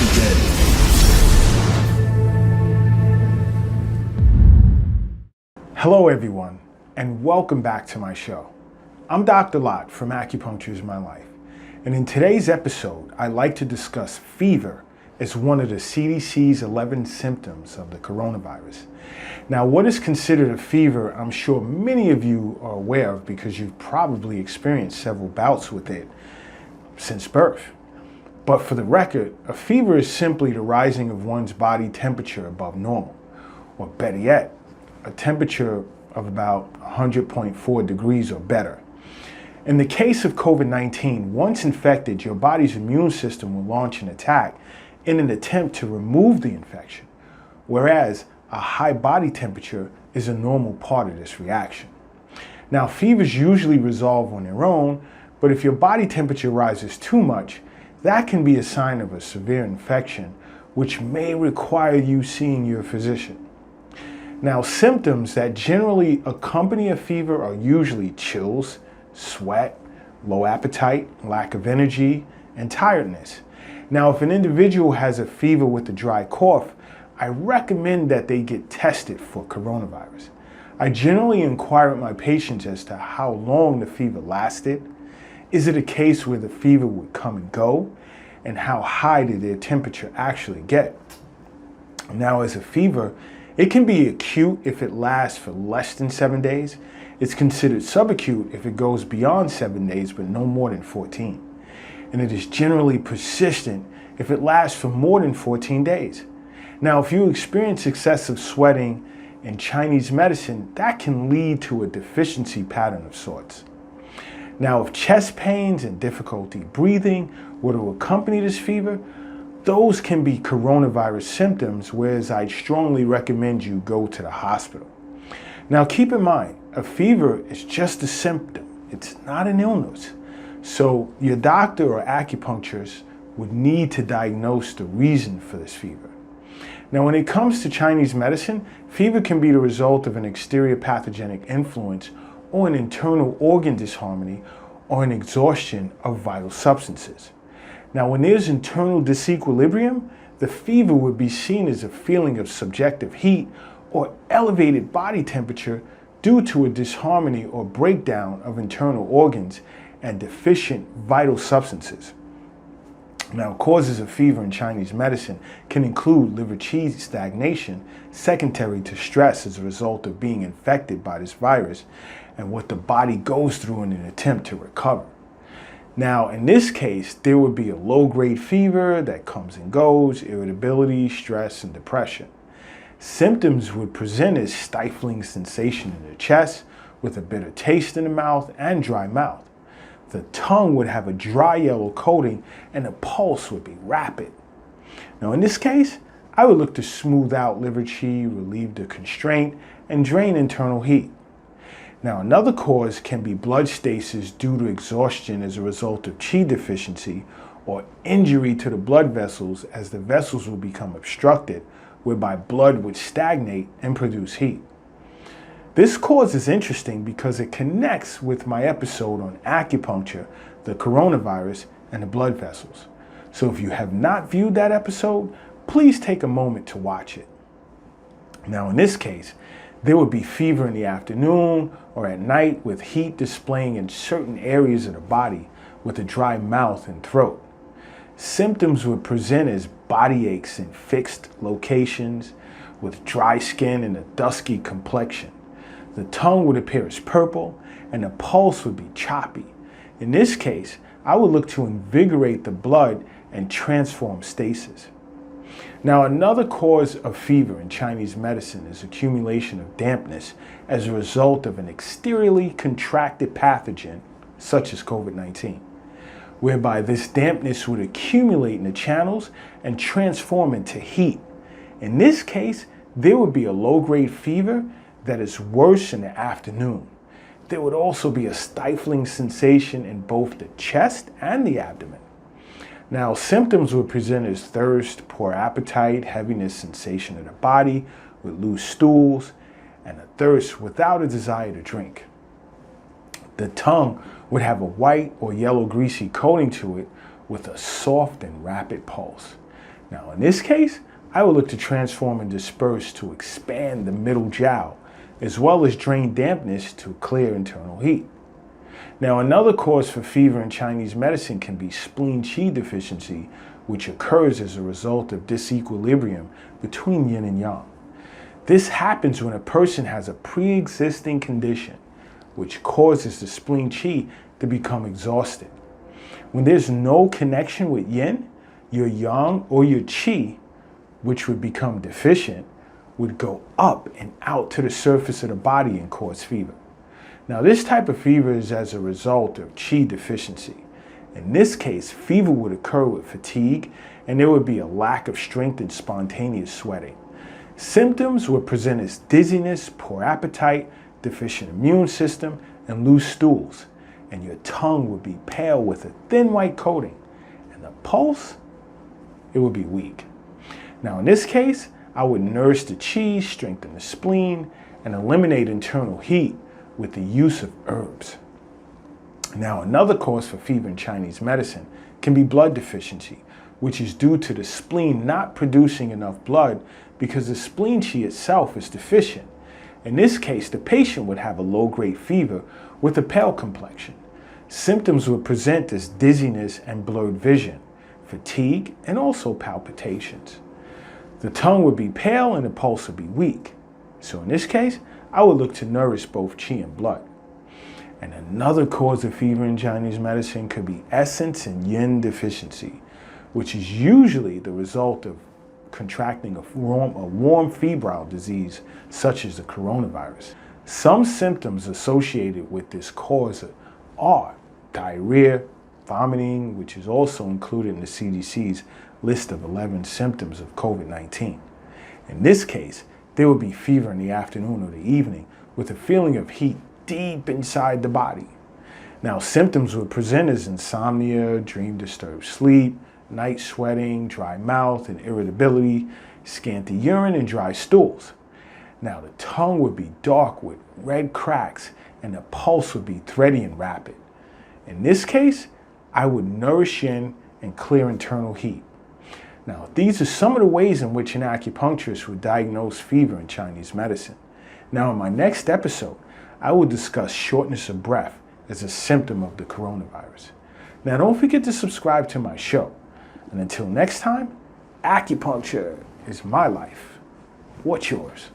begin. Hello everyone, and welcome back to my show. I'm Dr. Lott from Acupuncture is My Life, and in today's episode, I'd like to discuss fever as one of the CDC's 11 symptoms of the coronavirus. Now, what is considered a fever, I'm sure many of you are aware of because you've probably experienced several bouts with it since birth. But for the record, a fever is simply the rising of one's body temperature above normal, or better yet, a temperature of about 100.4 degrees or better. In the case of COVID-19, once infected, your body's immune system will launch an attack in an attempt to remove the infection, whereas a high body temperature is a normal part of this reaction. Now, fevers usually resolve on their own, but if your body temperature rises too much, that can be a sign of a severe infection, which may require you seeing your physician. Now, symptoms that generally accompany a fever are usually chills, sweat, low appetite, lack of energy, and tiredness. Now, if an individual has a fever with a dry cough, I recommend that they get tested for coronavirus. I generally inquire with my patients as to how long the fever lasted. Is it a case where the fever would come and go? And how high did their temperature actually get? Now, as a fever, it can be acute if it lasts for less than 7 days. It's considered subacute if it goes beyond 7 days, but no more than 14. And it is generally persistent if it lasts for more than 14 days. Now, if you experience excessive sweating in Chinese medicine, that can lead to a deficiency pattern of sorts. Now, if chest pains and difficulty breathing were to accompany this fever, those can be coronavirus symptoms, whereas I'd strongly recommend you go to the hospital. Now, keep in mind, a fever is just a symptom. It's not an illness. So your doctor or acupuncturist would need to diagnose the reason for this fever. Now, when it comes to Chinese medicine, fever can be the result of an exterior pathogenic influence or an internal organ disharmony or an exhaustion of vital substances. Now, when there's internal disequilibrium, the fever would be seen as a feeling of subjective heat or elevated body temperature due to a disharmony or breakdown of internal organs and deficient vital substances. Now, causes of fever in Chinese medicine can include liver qi stagnation, secondary to stress as a result of being infected by this virus, and what the body goes through in an attempt to recover. Now, in this case, there would be a low-grade fever that comes and goes, irritability, stress, and depression. Symptoms would present as stifling sensation in the chest, with a bitter taste in the mouth and dry mouth. The tongue would have a dry yellow coating and the pulse would be rapid. Now, in this case, I would look to smooth out liver qi, relieve the constraint, and drain internal heat. Now, another cause can be blood stasis due to exhaustion as a result of qi deficiency or injury to the blood vessels, as the vessels will become obstructed, whereby blood would stagnate and produce heat. This cause is interesting because it connects with my episode on acupuncture, the coronavirus, and the blood vessels. So if you have not viewed that episode, please take a moment to watch it. Now, in this case, there would be fever in the afternoon or at night with heat displaying in certain areas of the body with a dry mouth and throat. Symptoms would present as body aches in fixed locations with dry skin and a dusky complexion. The tongue would appear as purple and the pulse would be choppy. In this case, I would look to invigorate the blood and transform stasis. Now, another cause of fever in Chinese medicine is accumulation of dampness as a result of an exteriorly contracted pathogen, such as COVID-19, whereby this dampness would accumulate in the channels and transform into heat. In this case, there would be a low-grade fever that is worse in the afternoon. There would also be a stifling sensation in both the chest and the abdomen. Now, symptoms would present as thirst, poor appetite, heaviness, sensation in the body with loose stools, and a thirst without a desire to drink. The tongue would have a white or yellow greasy coating to it with a soft and rapid pulse. Now in this case, I will look to transform and disperse to expand the middle jowl, as well as drain dampness to clear internal heat. Now another cause for fever in Chinese medicine can be spleen qi deficiency, which occurs as a result of disequilibrium between yin and yang. This happens when a person has a pre-existing condition which causes the spleen qi to become exhausted. When there's no connection with yin, your yang or your qi, which would become deficient, would go up and out to the surface of the body and cause fever. Now this type of fever is as a result of qi deficiency. In this case, fever would occur with fatigue and there would be a lack of strength and spontaneous sweating. Symptoms would present as dizziness, poor appetite, deficient immune system, and loose stools. And your tongue would be pale with a thin white coating. And the pulse, it would be weak. Now in this case, I would nourish the qi, strengthen the spleen, and eliminate internal heat with the use of herbs. Now another cause for fever in Chinese medicine can be blood deficiency, which is due to the spleen not producing enough blood because the spleen qi itself is deficient. In this case, the patient would have a low-grade fever with a pale complexion. Symptoms would present as dizziness and blurred vision, fatigue, and also palpitations. The tongue would be pale and the pulse would be weak. So in this case, I would look to nourish both qi and blood. And another cause of fever in Chinese medicine could be essence and yin deficiency, which is usually the result of contracting a warm febrile disease such as the coronavirus. Some symptoms associated with this cause are diarrhea, vomiting, which is also included in the CDC's list of 11 symptoms of COVID-19. In this case, there would be fever in the afternoon or the evening with a feeling of heat deep inside the body. Now, symptoms would present as insomnia, dream-disturbed sleep, night sweating, dry mouth and irritability, scanty urine, and dry stools. Now, the tongue would be dark with red cracks and the pulse would be thready and rapid. In this case, I would nourish yin and clear internal heat. Now, these are some of the ways in which an acupuncturist would diagnose fever in Chinese medicine. Now, in my next episode, I will discuss shortness of breath as a symptom of the coronavirus. Now, don't forget to subscribe to my show. And until next time, acupuncture is my life. What's yours?